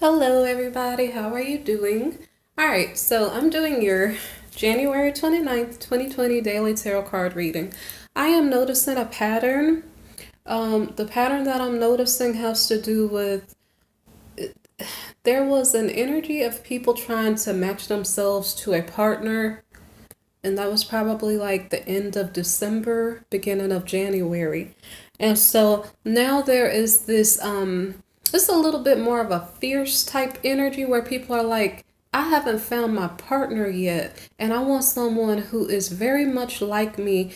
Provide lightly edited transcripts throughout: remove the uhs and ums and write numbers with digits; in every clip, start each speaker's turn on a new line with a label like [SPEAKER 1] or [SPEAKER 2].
[SPEAKER 1] Hello, everybody. How are you doing? All right, so I'm doing your January 29th, 2020 daily tarot card reading. I am noticing a pattern. The pattern that I'm noticing has to do with there was an energy of people trying to match themselves to a partner, and that was probably like the end of December, beginning of January. And so now there is this it's a little bit more of a fierce type energy where people are like, I haven't found my partner yet, and I want someone who is very much like me,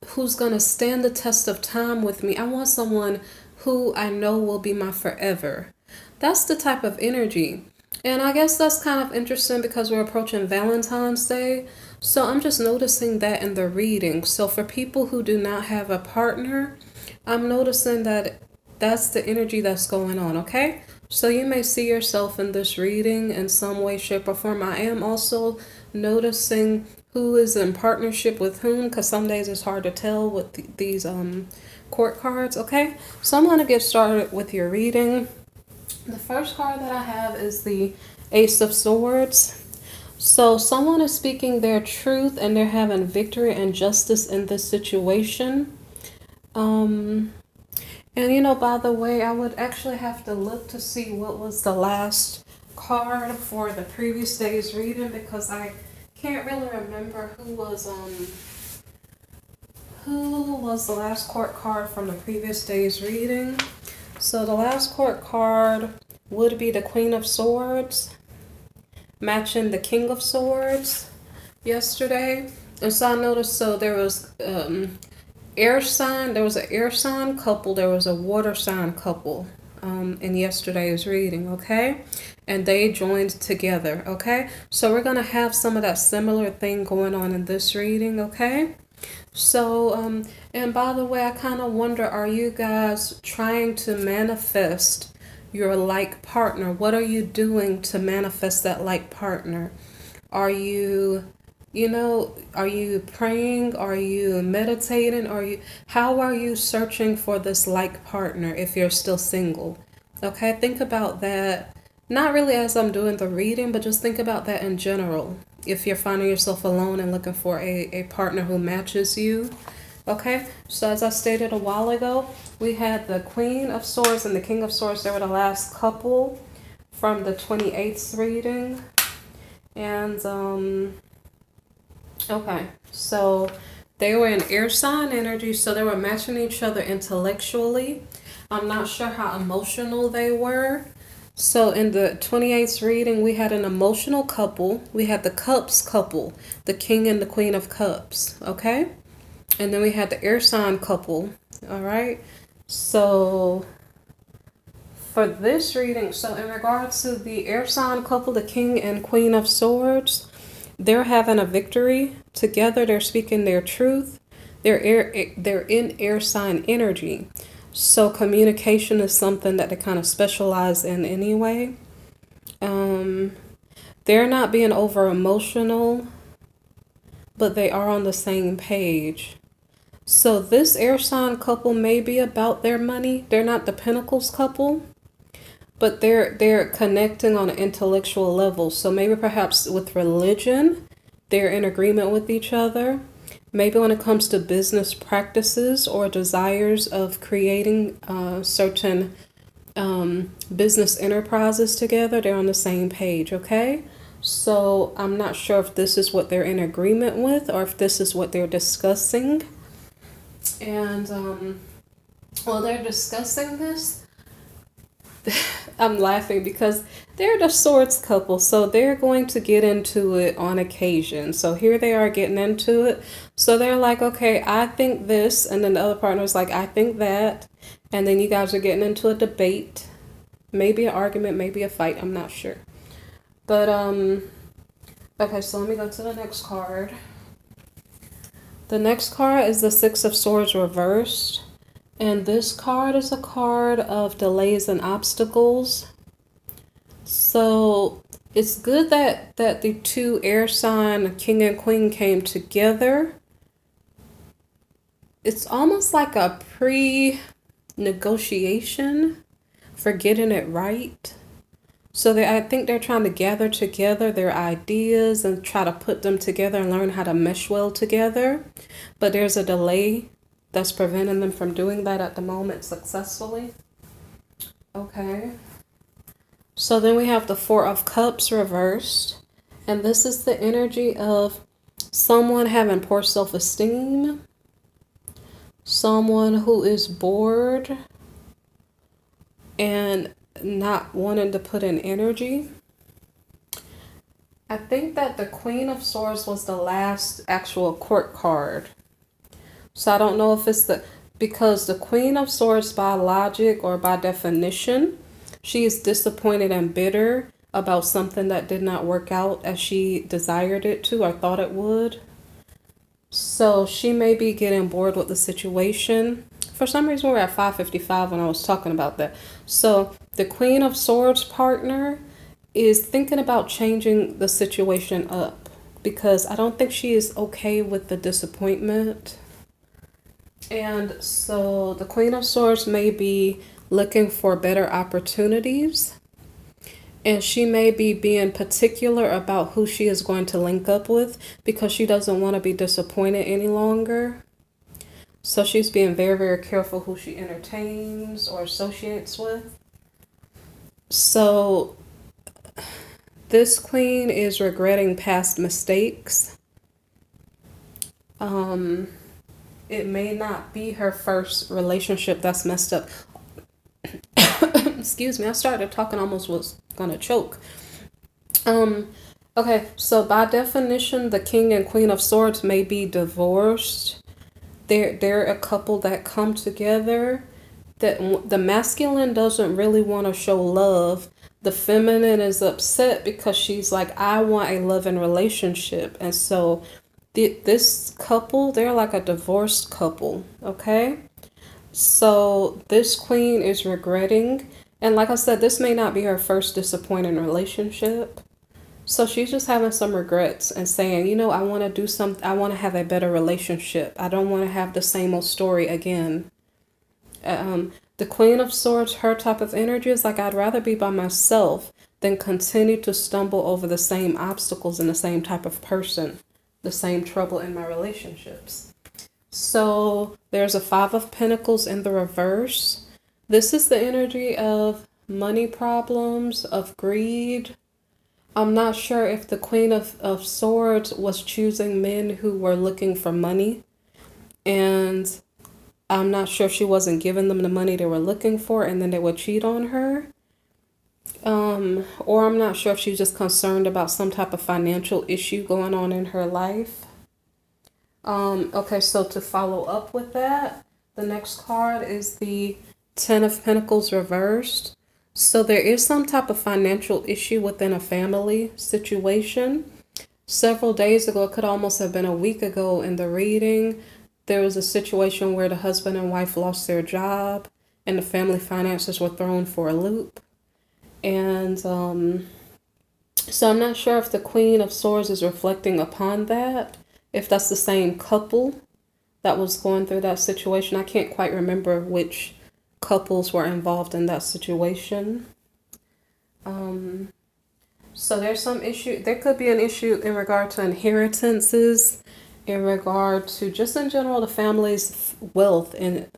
[SPEAKER 1] who's going to stand the test of time with me. I want someone who I know will be my forever. That's the type of energy. And I guess that's kind of interesting because we're approaching Valentine's Day. So I'm just noticing that in the reading. So for people who do not have a partner, I'm noticing that that's the energy that's going on, okay? So you may see yourself in this reading in some way, shape, or form. I am also noticing who is in partnership with whom, because some days it's hard to tell with these court cards, okay? So I'm going to get started with your reading. The first card that I have is the Ace of Swords. So someone is speaking their truth and they're having victory and justice in this situation. And by the way, I would actually have to look to see what was the last card for the previous day's reading, because I can't really remember who was the last court card from the previous day's reading. So the last court card would be the Queen of Swords, matching the King of Swords yesterday. And so I noticed, so there was air sign, there was an air sign couple, there was a water sign couple in yesterday's reading, okay? And they joined together, okay? So we're going to have some of that similar thing going on in this reading, okay? So, and by the way, I kind of wonder, are you guys trying to manifest your like partner? What are you doing to manifest that like partner? Are you praying? Are you meditating? How are you searching for this like partner if you're still single? Okay, think about that. Not really as I'm doing the reading, but just think about that in general. If you're finding yourself alone and looking for a partner who matches you. Okay, so as I stated a while ago, we had the Queen of Swords and the King of Swords. They were the last couple from the 28th reading. And, okay, so they were in air sign energy, so they were matching each other intellectually. I'm not sure how emotional they were. So in the 28th reading, we had an emotional couple. We had the Cups couple, the King and the Queen of Cups, okay? And then we had the air sign couple, all right? So for this reading, so in regards to the air sign couple, the King and Queen of Swords, they're having a victory together. They're speaking their truth. They're in air sign energy. So communication is something that they kind of specialize in anyway. They're not being over emotional, but they are on the same page. So this air sign couple may be about their money. They're not the Pentacles couple, but they're connecting on an intellectual level. So maybe perhaps with religion, they're in agreement with each other. Maybe when it comes to business practices or desires of creating certain business enterprises together, they're on the same page, okay? So I'm not sure if this is what they're in agreement with or if this is what they're discussing. And while they're discussing this, I'm laughing because they're the swords couple, so they're going to get into it on occasion. So here they are getting into it. So they're like, okay, I think this, and then the other partner's like, I think that, and then you guys are getting into a debate, maybe an argument, maybe a fight, I'm not sure. But okay, so let me go to the next card. The next card is the Six of Swords reversed. And this card is a card of delays and obstacles. So it's good that the two air sign, King and Queen, came together. It's almost like a pre-negotiation for getting it right. So I think they're trying to gather together their ideas and try to put them together and learn how to mesh well together. But there's a delay that's preventing them from doing that at the moment successfully. Okay. So then we have the Four of Cups reversed. And this is the energy of someone having poor self-esteem, someone who is bored and not wanting to put in energy. I think that the Queen of Swords was the last actual court card. So I don't know if it's because the Queen of Swords by logic or by definition, she is disappointed and bitter about something that did not work out as she desired it to or thought it would. So she may be getting bored with the situation. For some reason, we're at 5:55 when I was talking about that. So the Queen of Swords partner is thinking about changing the situation up because I don't think she is okay with the disappointment. And so the Queen of Swords may be looking for better opportunities. And she may be being particular about who she is going to link up with because she doesn't want to be disappointed any longer. So she's being very, very careful who she entertains or associates with. So this queen is regretting past mistakes. It may not be her first relationship that's messed up. Excuse me, I started talking, almost was gonna choke. Okay, so by definition, the King and Queen of Swords may be divorced. They're a couple that come together. That the masculine doesn't really want to show love. The feminine is upset because she's like, I want a loving relationship. And so this couple, they're like a divorced couple, okay? So this queen is regretting. And like I said, this may not be her first disappointing relationship. So she's just having some regrets and saying, you know, I want to do something. I want to have a better relationship. I don't want to have the same old story again. The Queen of Swords, her type of energy is like, I'd rather be by myself than continue to stumble over the same obstacles and the same type of person, the same trouble in my relationships. So there's a Five of Pentacles in the reverse. This is the energy of money problems, of greed. I'm not sure if the Queen of Swords was choosing men who were looking for money, and I'm not sure if she wasn't giving them the money they were looking for and then they would cheat on her. Or I'm not sure if she's just concerned about some type of financial issue going on in her life. Okay, so to follow up with that, the next card is the Ten of Pentacles reversed. So there is some type of financial issue within a family situation. Several days ago, it could almost have been a week ago in the reading, there was a situation where the husband and wife lost their job and the family finances were thrown for a loop. And so I'm not sure if the Queen of Swords is reflecting upon that, if that's the same couple that was going through that situation. I can't quite remember which couples were involved in that situation. So there's some issue. There could be an issue in regard to inheritances, in regard to just in general the family's wealth and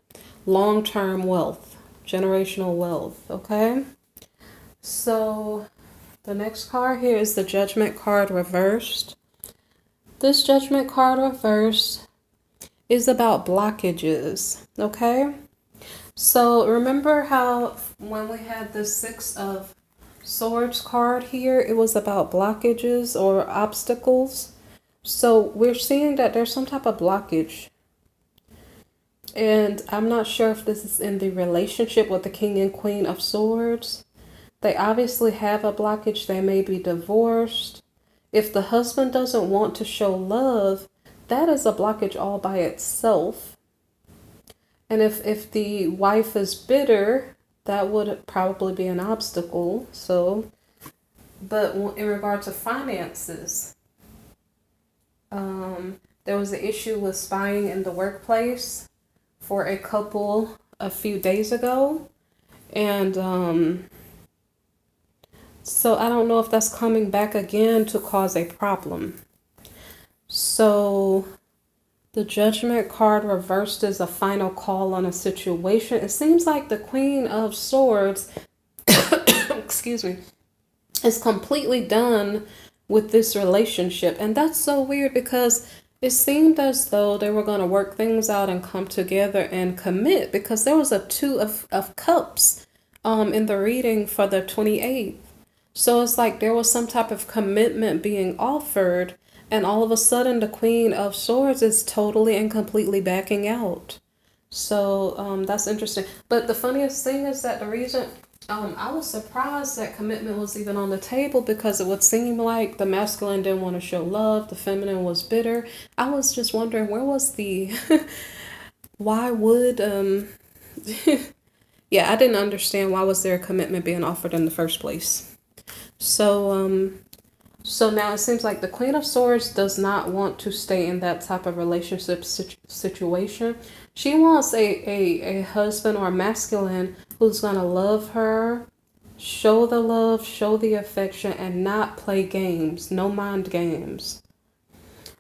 [SPEAKER 1] long-term wealth, generational wealth. Okay. So the next card here is the Judgment card reversed. This Judgment card reversed is about blockages. Okay. So remember how when we had the Six of Swords card here, it was about blockages or obstacles. So we're seeing that there's some type of blockage. And I'm not sure if this is in the relationship with the King and Queen of Swords. They obviously have a blockage. They may be divorced. If the husband doesn't want to show love, that is a blockage all by itself. And if the wife is bitter, that would probably be an obstacle. So, but in regard to finances, there was an issue with spying in the workplace for a couple a few days ago. And So I don't know if that's coming back again to cause a problem. So the Judgment card reversed is a final call on a situation. It seems like the Queen of Swords, excuse me, is completely done with this relationship. And that's so weird because it seemed as though they were going to work things out and come together and commit, because there was a Two of Cups in the reading for the 28th. So it's like there was some type of commitment being offered, and all of a sudden the Queen of Swords is totally and completely backing out. So that's interesting. But the funniest thing is that the reason I was surprised that commitment was even on the table, because it would seem like the masculine didn't want to show love, the feminine was bitter. I was just wondering, where was the why would yeah, I didn't understand why was there a commitment being offered in the first place. So so now it seems like the Queen of Swords does not want to stay in that type of relationship situation. She wants a husband or a masculine who's going to love her, show the love, show the affection, and not play games, no mind games.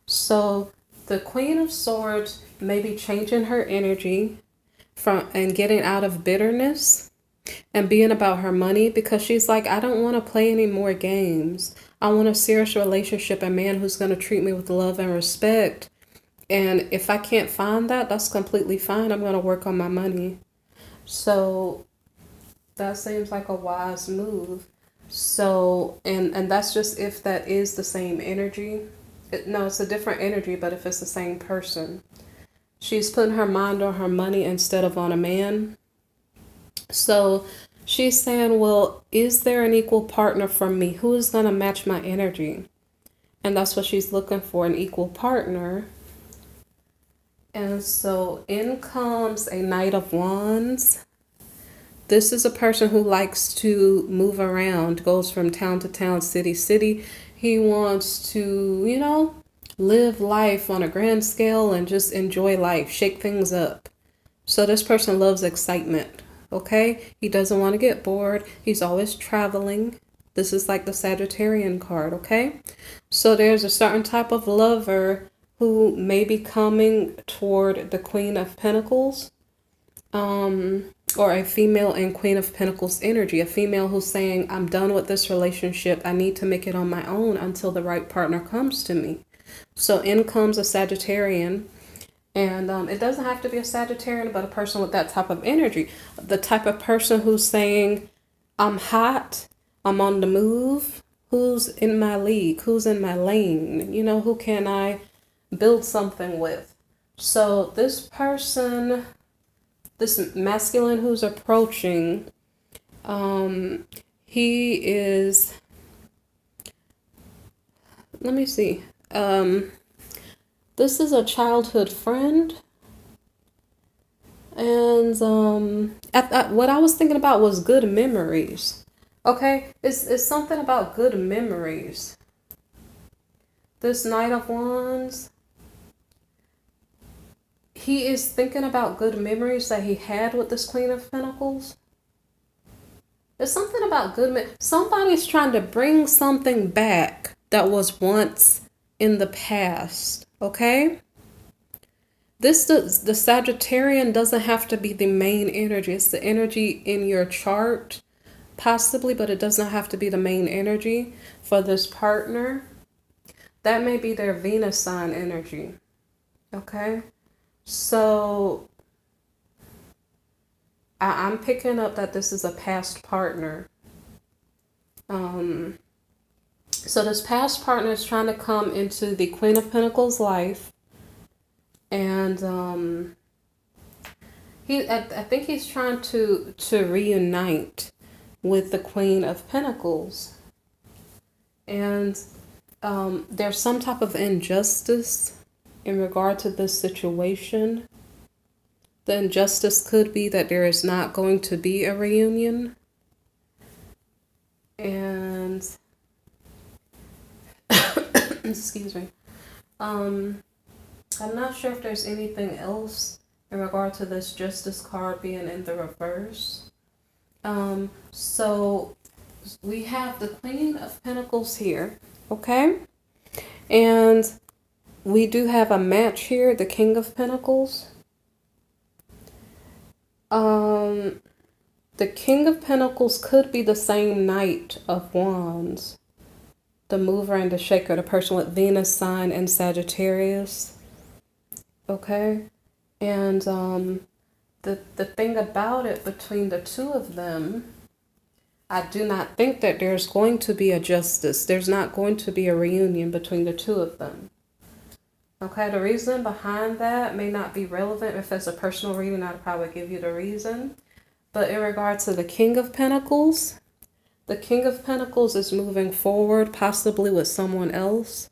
[SPEAKER 1] So the Queen of Swords may be changing her energy from and getting out of bitterness and being about her money, because she's like, I don't want to play any more games. I want a serious relationship, a man who's going to treat me with love and respect. And if I can't find that, that's completely fine. I'm going to work on my money. So that seems like a wise move. So, and that's just if that is the same energy. No, it's a different energy, but if it's the same person. She's putting her mind on her money instead of on a man. So she's saying, well, is there an equal partner for me? Who is going to match my energy? And that's what she's looking for, an equal partner. And so in comes a Knight of Wands. This is a person who likes to move around, goes from town to town, city, city. He wants to, you know, live life on a grand scale and just enjoy life, shake things up. So this person loves excitement, okay? He doesn't want to get bored. He's always traveling. This is like the Sagittarian card, okay? So there's a certain type of lover who may be coming toward the Queen of Pentacles, or a female in Queen of Pentacles energy, a female who's saying, I'm done with this relationship. I need to make it on my own until the right partner comes to me. So in comes a Sagittarian, and it doesn't have to be a Sagittarian, but a person with that type of energy, the type of person who's saying, I'm hot, I'm on the move, who's in my league, who's in my lane, you know, who can I build something with. So this person, this masculine who's approaching, he is, let me see, this is a childhood friend. And what I was thinking about was good memories. Okay, it's something about good memories. This Knight of Wands, he is thinking about good memories that he had with this Queen of Pentacles. There's something about somebody's trying to bring something back that was once in the past, okay? The Sagittarian doesn't have to be the main energy. It's the energy in your chart, possibly, but it does not have to be the main energy for this partner. That may be their Venus sign energy, okay? So I'm picking up that this is a past partner. So this past partner is trying to come into the Queen of Pentacles life. And I think he's trying to reunite with the Queen of Pentacles. And there's some type of injustice in regard to this situation. The injustice could be that there is not going to be a reunion. And excuse me. I'm not sure if there's anything else in regard to this Justice card being in the reverse. So we have the Queen of Pentacles here, okay? And we do have a match here, the King of Pentacles. The King of Pentacles could be the same Knight of Wands, the mover and the shaker, the person with Venus sign and Sagittarius. Okay? And the thing about it between the two of them, I do not think that there's going to be a justice. There's not going to be a reunion between the two of them. Okay, the reason behind that may not be relevant. If it's a personal reading, I'd probably give you the reason. But in regard to the King of Pentacles, the King of Pentacles is moving forward, possibly with someone else.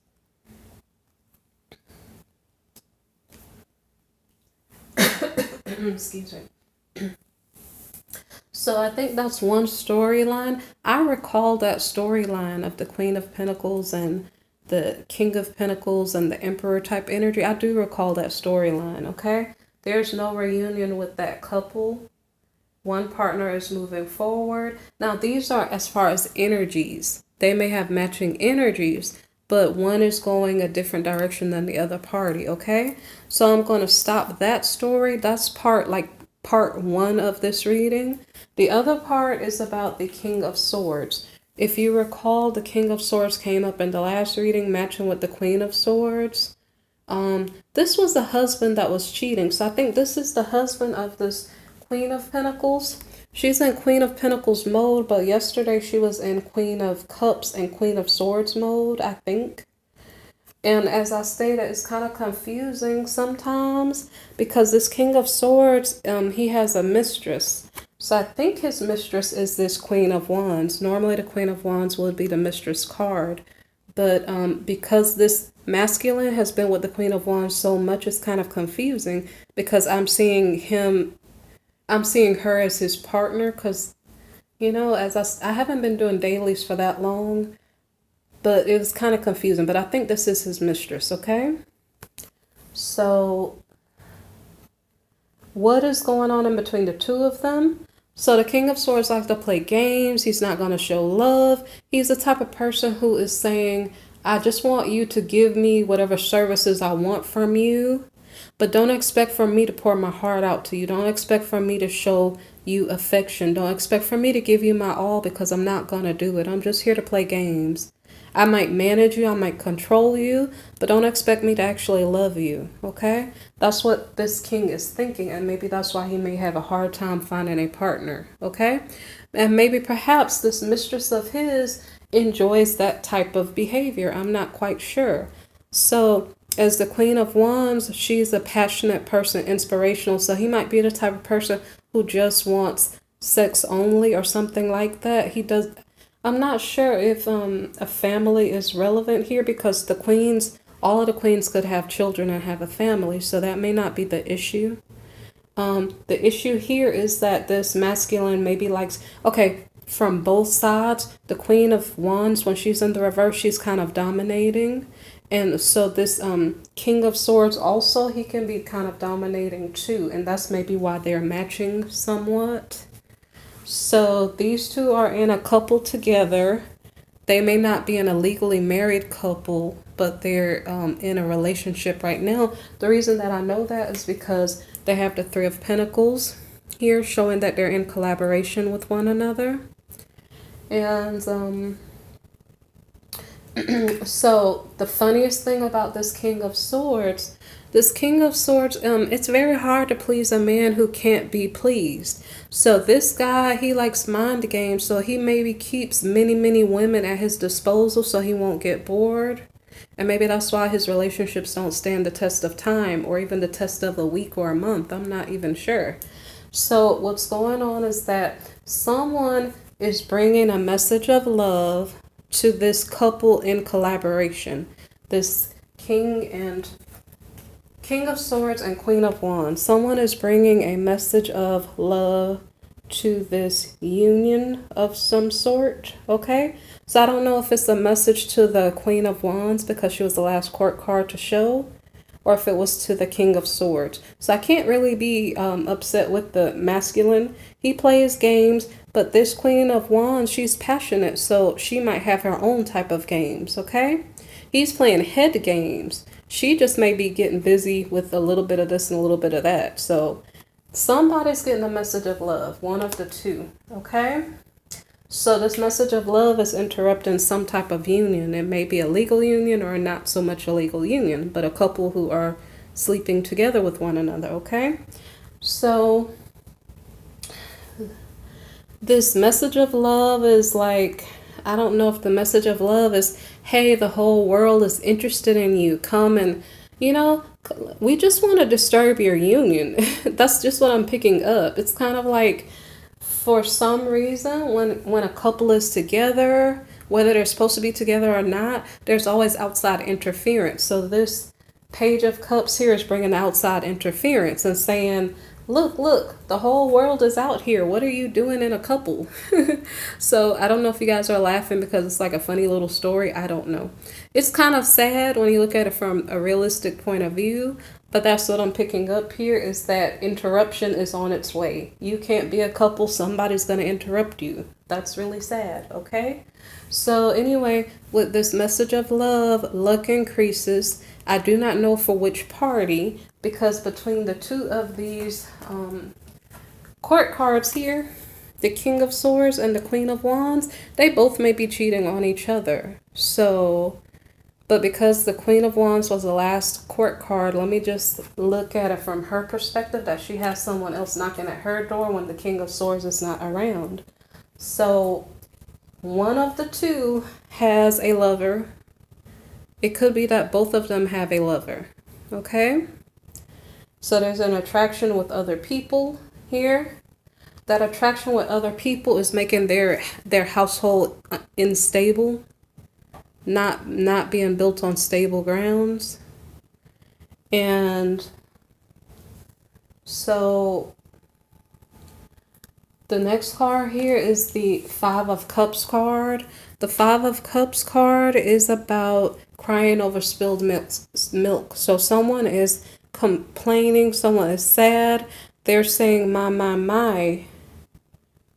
[SPEAKER 1] Excuse me. So I think that's one storyline. I recall that storyline of the Queen of Pentacles and the King of Pentacles and the Emperor type energy. I do recall that storyline, okay? There's no reunion with that couple. One partner is moving forward. Now, these are as far as energies. They may have matching energies, but one is going a different direction than the other party, okay? So I'm going to stop that story. That's part one of this reading. The other part is about the King of Swords. If you recall, the King of Swords came up in the last reading, matching with the Queen of Swords. This was the husband that was cheating. So I think this is the husband of this Queen of Pentacles. She's in Queen of Pentacles mode, but yesterday she was in Queen of Cups and Queen of Swords mode, I think. And as I stated, it's kind of confusing sometimes because this King of Swords, he has a mistress. So I think his mistress is this Queen of Wands. Normally the Queen of Wands would be the mistress card. But because this masculine has been with the Queen of Wands so much, it's kind of confusing because I'm seeing her as his partner because, you know, I haven't been doing dailies for that long, but it was kind of confusing. But I think this is his mistress, okay? So what is going on in between the two of them? So the King of Swords likes to play games. He's not going to show love. He's the type of person who is saying, I just want you to give me whatever services I want from you. But don't expect for me to pour my heart out to you. Don't expect for me to show you affection. Don't expect for me to give you my all because I'm not going to do it. I'm just here to play games. I might manage you. I might control you. But don't expect me to actually love you. Okay? That's what this king is thinking. And maybe that's why he may have a hard time finding a partner. Okay? And maybe perhaps this mistress of his enjoys that type of behavior. I'm not quite sure. So as the Queen of Wands, she's a passionate person, inspirational. So he might be the type of person who just wants sex only or something like that. I'm not sure if a family is relevant here because all of the queens could have children and have a family. So that may not be the issue. The issue here is that this masculine maybe likes, okay, from both sides, the Queen of Wands, when she's in the reverse, she's kind of dominating. And so this King of Swords also, he can be kind of dominating too. And that's maybe why they're matching somewhat. So these two are in a couple together. They may not be in a legally married couple, but they're in a relationship right now. The reason that I know that is because they have the Three of Pentacles here, showing that they're in collaboration with one another. And so the funniest thing about this King of Swords, it's very hard to please a man who can't be pleased. So this guy, he likes mind games. So he maybe keeps many, many women at his disposal so he won't get bored. And maybe that's why his relationships don't stand the test of time or even the test of a week or a month. I'm not even sure. So what's going on is that someone is bringing a message of love to this couple in collaboration. This King of Swords and Queen of Wands. Someone is bringing a message of love to this union of some sort, okay? So I don't know if it's a message to the Queen of Wands because she was the last court card to show, or if it was to the King of Swords. So I can't really be upset with the masculine. He plays games, but this Queen of Wands, she's passionate, so she might have her own type of games, okay? He's playing head games. She just may be getting busy with a little bit of this and a little bit of that. So somebody's getting a message of love, one of the two, okay? So this message of love is interrupting some type of union. It may be a legal union or not so much a legal union, but a couple who are sleeping together with one another, okay? So this message of love is like, I don't know if the message of love is, hey, the whole world is interested in you. Come and, you know, we just want to disturb your union. That's just what I'm picking up. It's kind of like, for some reason, when a couple is together, whether they're supposed to be together or not, there's always outside interference. So this Page of Cups here is bringing outside interference and saying, look, the whole world is out here. What are you doing in a couple? So I don't know if you guys are laughing because it's like a funny little story. I don't know. It's kind of sad when you look at it from a realistic point of view. But that's what I'm picking up here, is that interruption is on its way. You can't be a couple. Somebody's going to interrupt you. That's really sad, okay? So anyway, with this message of love, luck increases. I do not know for which party, because between the two of these court cards here, the King of Swords and the Queen of Wands, they both may be cheating on each other. So... but because the Queen of Wands was the last court card, let me just look at it from her perspective, that she has someone else knocking at her door when the King of Swords is not around. So one of the two has a lover. It could be that both of them have a lover. Okay? So there's an attraction with other people here. That attraction with other people is making their household unstable. Not being built on stable grounds. And so the next card here is the Five of Cups card. The Five of Cups card is about crying over spilled milk. So someone is complaining, someone is sad. They're saying, my.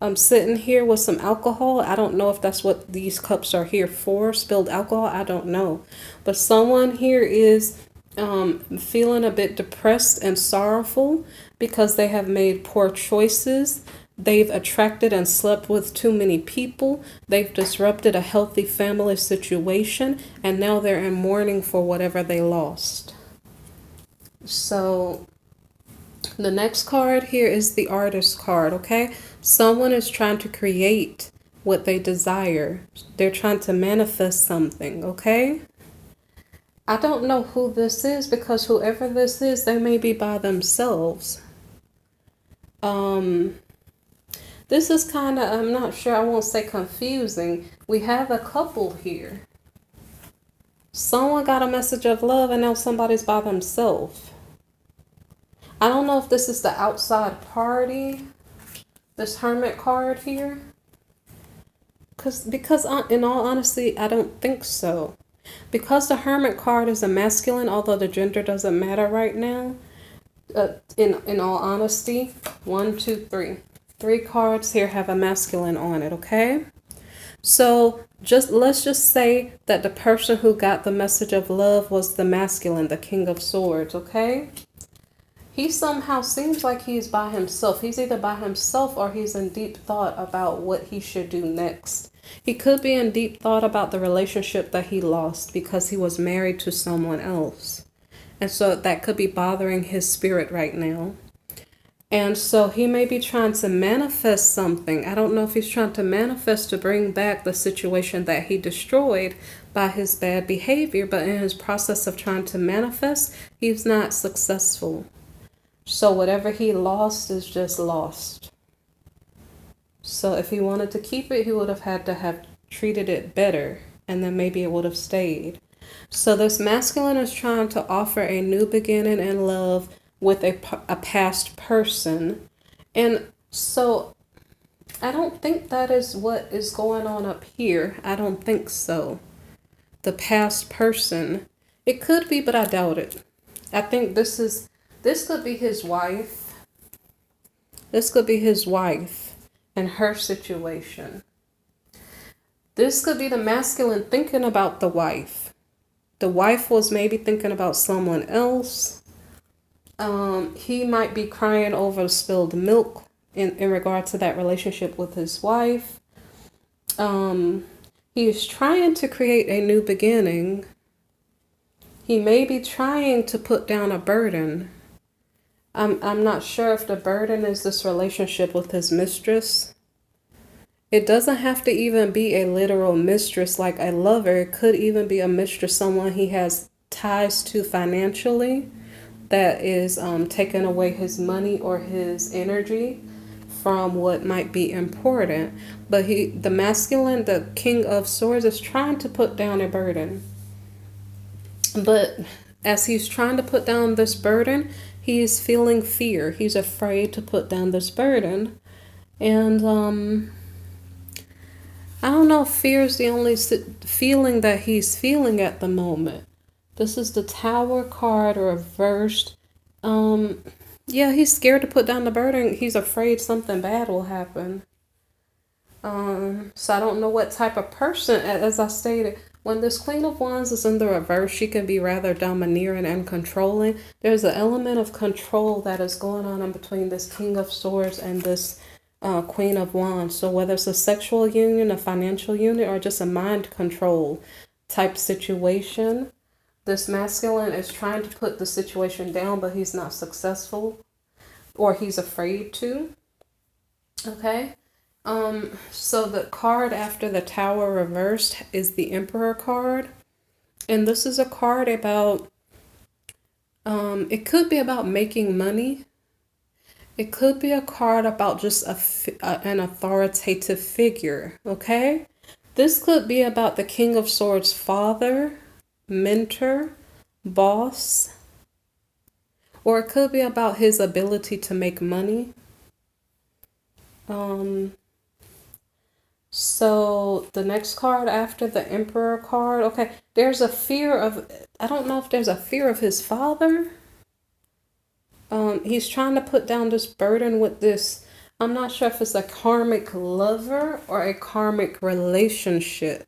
[SPEAKER 1] I'm sitting here with some alcohol. I don't know if that's what these cups are here for. Spilled alcohol, I don't know. But someone here is feeling a bit depressed and sorrowful because they have made poor choices. They've attracted and slept with too many people. They've disrupted a healthy family situation. And now they're in mourning for whatever they lost. So the next card here is the Artist card, okay? Someone is trying to create what they desire. They're trying to manifest something, okay? I don't know who this is, because whoever this is, they may be by themselves. This is kind of, I'm not sure, I won't say confusing. We have a couple here. Someone got a message of love and now somebody's by themselves. I don't know if this is the outside party, this Hermit card here. Because in all honesty, I don't think so. Because the Hermit card is a masculine, although the gender doesn't matter right now. In all honesty, 1, 2, 3. 3 cards here have a masculine on it, okay? So let's just say that the person who got the message of love was the masculine, the King of Swords, okay? He somehow seems like he's by himself. He's either by himself or he's in deep thought about what he should do next. He could be in deep thought about the relationship that he lost because he was married to someone else. And so that could be bothering his spirit right now. And so he may be trying to manifest something. I don't know if he's trying to manifest to bring back the situation that he destroyed by his bad behavior, but in his process of trying to manifest, he's not successful. So whatever he lost is just lost. So if he wanted to keep it, he would have had to have treated it better, and then maybe it would have stayed. So this masculine is trying to offer a new beginning in love with a past person. And so I don't think that is what is going on up here. I don't think so. The past person. It could be, but I doubt it. I think this could be his wife. This could be his wife and her situation. This could be the masculine thinking about the wife. The wife was maybe thinking about someone else. He might be crying over spilled milk in regard to that relationship with his wife. He is trying to create a new beginning. He may be trying to put down a burden. I'm not sure if the burden is this relationship with his mistress. It doesn't have to even be a literal mistress like a lover. It could even be a mistress, someone he has ties to financially that is taking away his money or his energy from what might be important. But the masculine, the King of Swords, is trying to put down a burden. But as he's trying to put down this burden, he is feeling fear. He's afraid to put down this burden. And I don't know if fear is the only feeling that he's feeling at the moment. This is the Tower card reversed. Yeah, he's scared to put down the burden. He's afraid something bad will happen. So I don't know what type of person, as I stated, when this Queen of Wands is in the reverse, she can be rather domineering and controlling. There's an element of control that is going on in between this King of Swords and this Queen of Wands. So whether it's a sexual union, a financial union, or just a mind control type situation, this masculine is trying to put the situation down, but he's not successful, or he's afraid to. Okay. So the card after the Tower reversed is the Emperor card. And this is a card about, it could be about making money. It could be a card about just an authoritative figure, okay? This could be about the King of Swords' father, mentor, boss, or it could be about his ability to make money. So the next card after the Emperor card, okay, there's a fear of, I don't know if there's a fear of his father. He's trying to put down this burden with this, I'm not sure if it's a karmic lover or a karmic relationship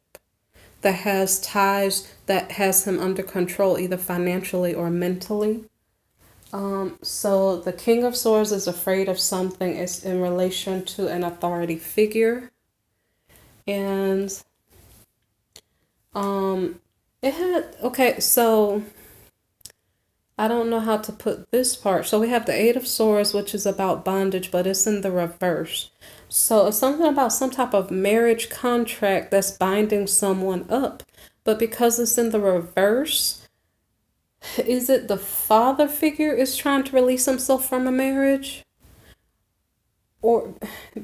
[SPEAKER 1] that has ties, that has him under control, either financially or mentally. So the King of Swords is afraid of something. It's in relation to an authority figure. And it had, okay, so I don't know how to put this part. So we have the Eight of Swords, which is about bondage, but it's in the reverse. So it's something about some type of marriage contract that's binding someone up. But because it's in the reverse, is it the father figure is trying to release himself from a marriage? Or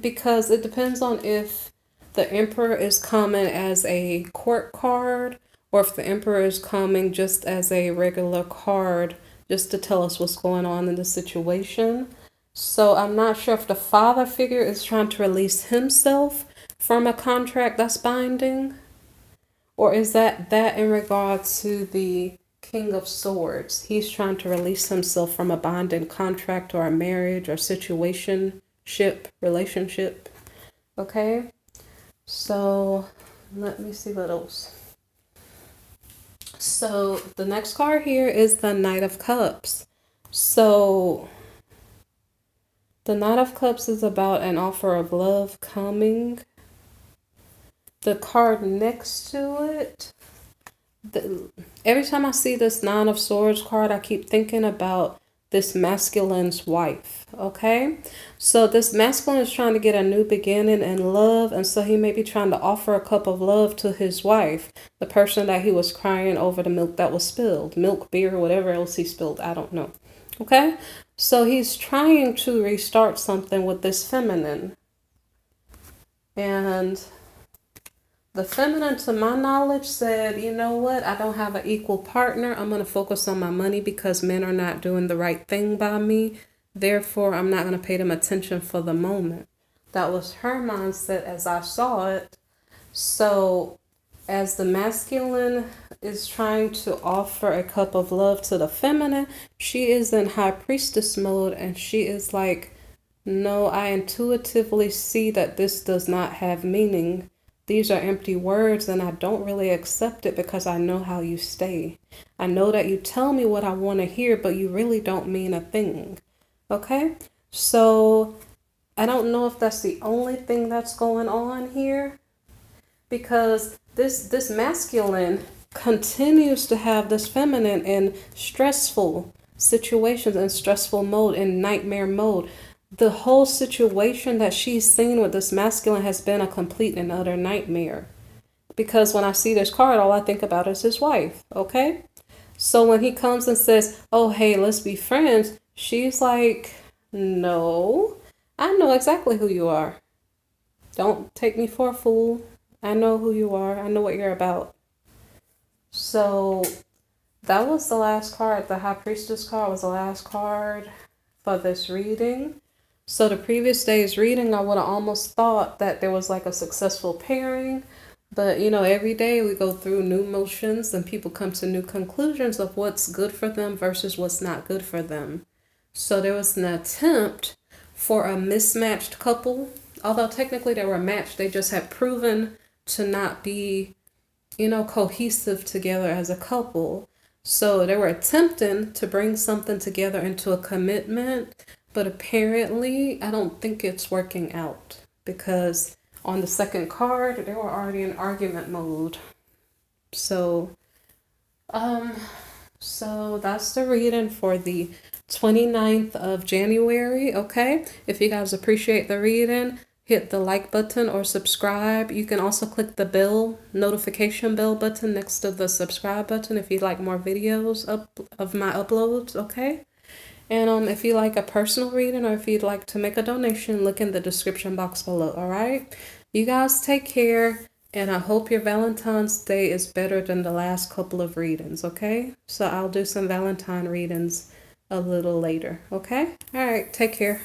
[SPEAKER 1] because it depends on if the Emperor is coming as a court card, or if the Emperor is coming just as a regular card, just to tell us what's going on in the situation. So I'm not sure if the father figure is trying to release himself from a contract that's binding, or is that in regards to the King of Swords? He's trying to release himself from a binding contract or a marriage or relationship. Okay. So let me see what else. So the next card here is the Knight of Cups. So the Knight of Cups is about an offer of love coming. The card next to it, every time I see this Nine of Swords card, I keep thinking about this masculine's wife, okay? So this masculine is trying to get a new beginning in love, and so he may be trying to offer a cup of love to his wife, the person that he was crying over the milk that was spilled, milk, beer, whatever else he spilled, I don't know, okay? So he's trying to restart something with this feminine, and the feminine, to my knowledge, said, you know what? I don't have an equal partner. I'm going to focus on my money because men are not doing the right thing by me. Therefore, I'm not going to pay them attention for the moment. That was her mindset as I saw it. So as the masculine is trying to offer a cup of love to the feminine, she is in high priestess mode, and she is like, no, I intuitively see that this does not have meaning. These are empty words, and I don't really accept it because I know how you stay. I know that you tell me what I want to hear, but you really don't mean a thing. Okay? So I don't know if that's the only thing that's going on here, because this masculine continues to have this feminine in stressful situations, in stressful mode, in nightmare mode. The whole situation that she's seen with this masculine has been a complete and utter nightmare. Because when I see this card, all I think about is his wife, okay? So when he comes and says, oh, hey, let's be friends, she's like, no, I know exactly who you are. Don't take me for a fool. I know who you are. I know what you're about. So that was the last card. The High Priestess card was the last card for this reading. So the previous day's reading, I would have almost thought that there was like a successful pairing. But, you know, every day we go through new motions and people come to new conclusions of what's good for them versus what's not good for them. So there was an attempt for a mismatched couple. Although technically they were matched, they just had proven to not be, you know, cohesive together as a couple. So they were attempting to bring something together into a commitment, but apparently I don't think it's working out, because on the second card they were already in argument mode. So that's the reading for the 29th of January, okay? If you guys appreciate the reading, hit the like button or subscribe. You can also click the notification bell button next to the subscribe button if you'd like more videos of my uploads, okay? And if you like a personal reading or if you'd like to make a donation, look in the description box below, all right? You guys take care, and I hope your Valentine's Day is better than the last couple of readings, okay? So I'll do some Valentine readings a little later, okay? All right, take care.